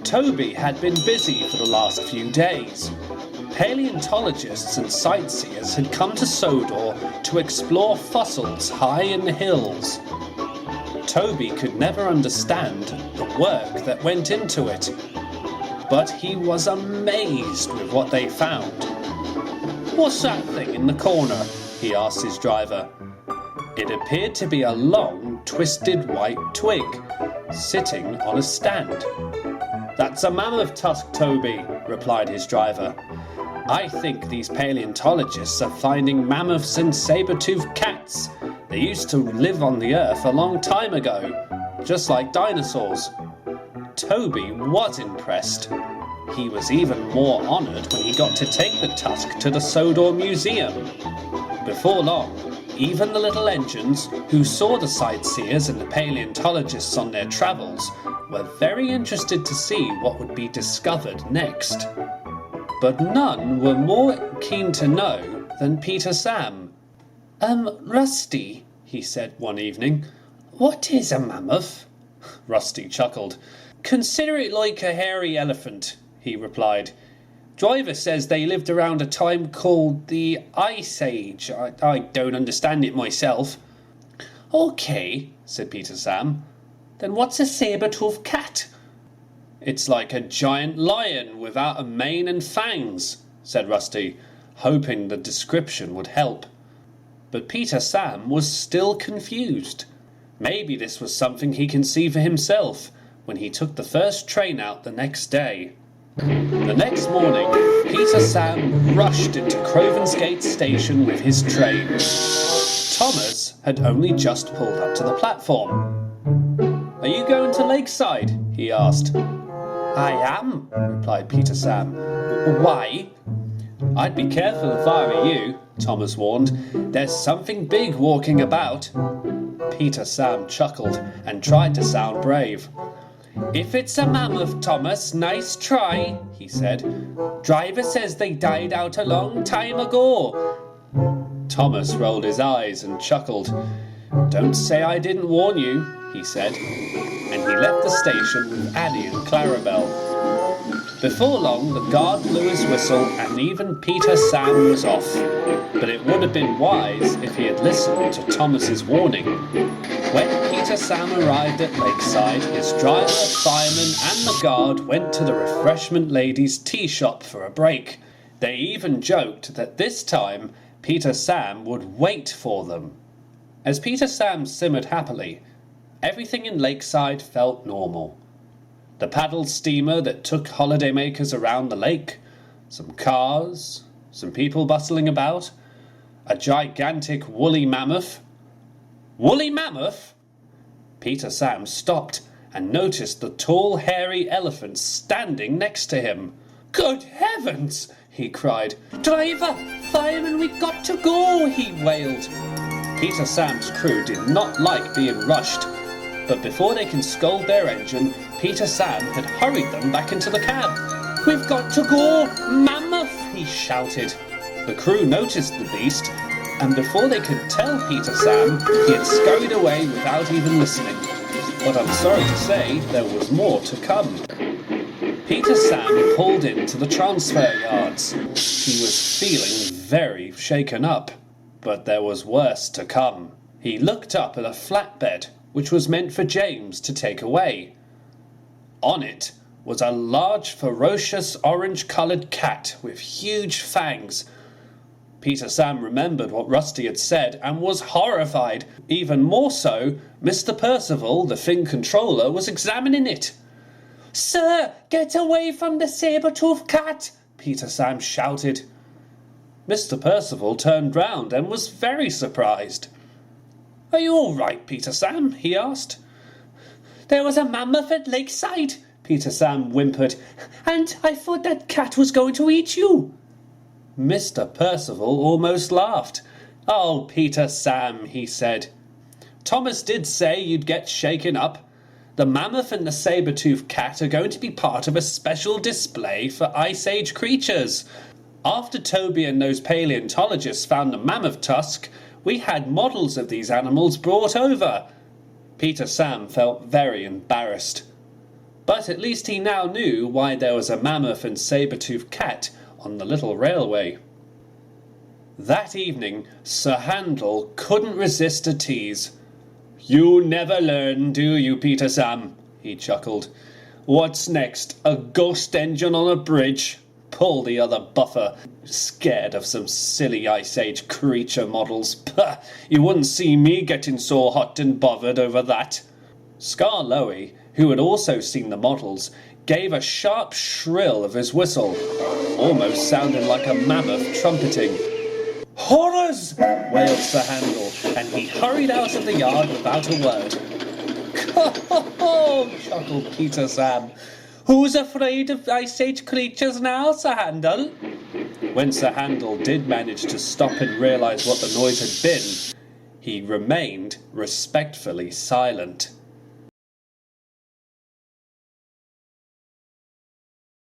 Toby had been busy for the last few days. Paleontologists and sightseers had come to Sodor to explore fossils high in the hills. Toby could never understand the work that went into it, but he was amazed with what they found. "What's that thing in the corner?" he asked his driver. It appeared to be a long, twisted white twig, sitting on a stand. "That's a mammoth tusk, Toby," replied his driver. "I think these paleontologists are finding mammoths and saber-tooth cats. They used to live on the earth a long time ago, just like dinosaurs." Toby was impressed. He was even more honoured when he got to take the tusk to the Sodor Museum. Before long, even the little engines who saw the sightseers and the paleontologists on their travels were very interested to see what would be discovered next. But none were more keen to know than Peter Sam. Rusty," he said one evening, "what is a mammoth?" Rusty chuckled. "Consider it like a hairy elephant," he replied. "Driver says they lived around a time called the Ice Age. I don't understand it myself." "Okay," said Peter Sam. "Then what's a saber-tooth cat?" "It's like a giant lion without a mane and fangs," said Rusty, hoping the description would help. But Peter Sam was still confused. Maybe this was something he can see for himself when he took the first train out the next day. The next morning, Peter Sam rushed into Crovensgate station with his train. Thomas had only just pulled up to the platform. "Are you going to Lakeside?" he asked. "I am," replied Peter Sam. "Why?" "I'd be careful if I were you," Thomas warned. "There's something big walking about." Peter Sam chuckled and tried to sound brave. "If it's a mammoth, Thomas, nice try," he said. "Driver says they died out a long time ago." Thomas rolled his eyes and chuckled. "Don't say I didn't warn you," he said, and he left the station with Annie and Clarabelle. Before long, the guard blew his whistle and even Peter Sam was off. But it would have been wise if he had listened to Thomas's warning. When Peter Sam arrived at Lakeside, his driver, fireman and the guard went to the refreshment ladies' tea shop for a break. They even joked that this time Peter Sam would wait for them. As Peter Sam simmered happily, everything in Lakeside felt normal. The paddled steamer that took holidaymakers around the lake, some cars, some people bustling about, a gigantic woolly mammoth. Woolly mammoth? Peter Sam stopped and noticed the tall, hairy elephant standing next to him. "Good heavens!" he cried. "Driver! Fireman, we've got to go!" he wailed. Peter Sam's crew did not like being rushed, but before they can scold their engine, Peter Sam had hurried them back into the cab. "We've got to go! Mammoth!" he shouted. The crew noticed the beast, and before they could tell Peter Sam, he had scurried away without even listening. But I'm sorry to say, there was more to come. Peter Sam pulled into the transfer yards. He was feeling very shaken up, but there was worse to come. He looked up at a flatbed, which was meant for James to take away. On it was a large, ferocious, orange-coloured cat with huge fangs. Peter Sam remembered what Rusty had said and was horrified. Even more so, Mr. Percival, the Thing controller, was examining it. "Sir, get away from the saber-tooth cat!" Peter Sam shouted. Mr. Percival turned round and was very surprised. "Are you all right, Peter Sam?" he asked. "There was a mammoth at Lakeside," Peter Sam whimpered, "and I thought that cat was going to eat you." Mr. Percival almost laughed. "Oh, Peter Sam," he said. "Thomas did say you'd get shaken up. The mammoth and the saber-tooth cat are going to be part of a special display for Ice Age creatures. After Toby and those paleontologists found the mammoth tusk, we had models of these animals brought over." Peter Sam felt very embarrassed. But at least he now knew why there was a mammoth and saber-tooth cat on the little railway. That evening, Sir Handel couldn't resist a tease. "You never learn, do you, Peter Sam?" he chuckled. "What's next, a ghost engine on a bridge?" Pull the other buffer, scared of some silly Ice Age creature models. Pah, you wouldn't see me getting so hot and bothered over that. Scar Lowy, who had also seen the models, gave a sharp shrill of his whistle, almost sounding like a mammoth trumpeting. "Horrors!" wailed Sir Handel, and he hurried out of the yard without a word. "Ho-ho-ho!" chuckled Peter Sam. "Who's afraid of Ice Age creatures now, Sir Handel?" When Sir Handel did manage to stop and realise what the noise had been, he remained respectfully silent.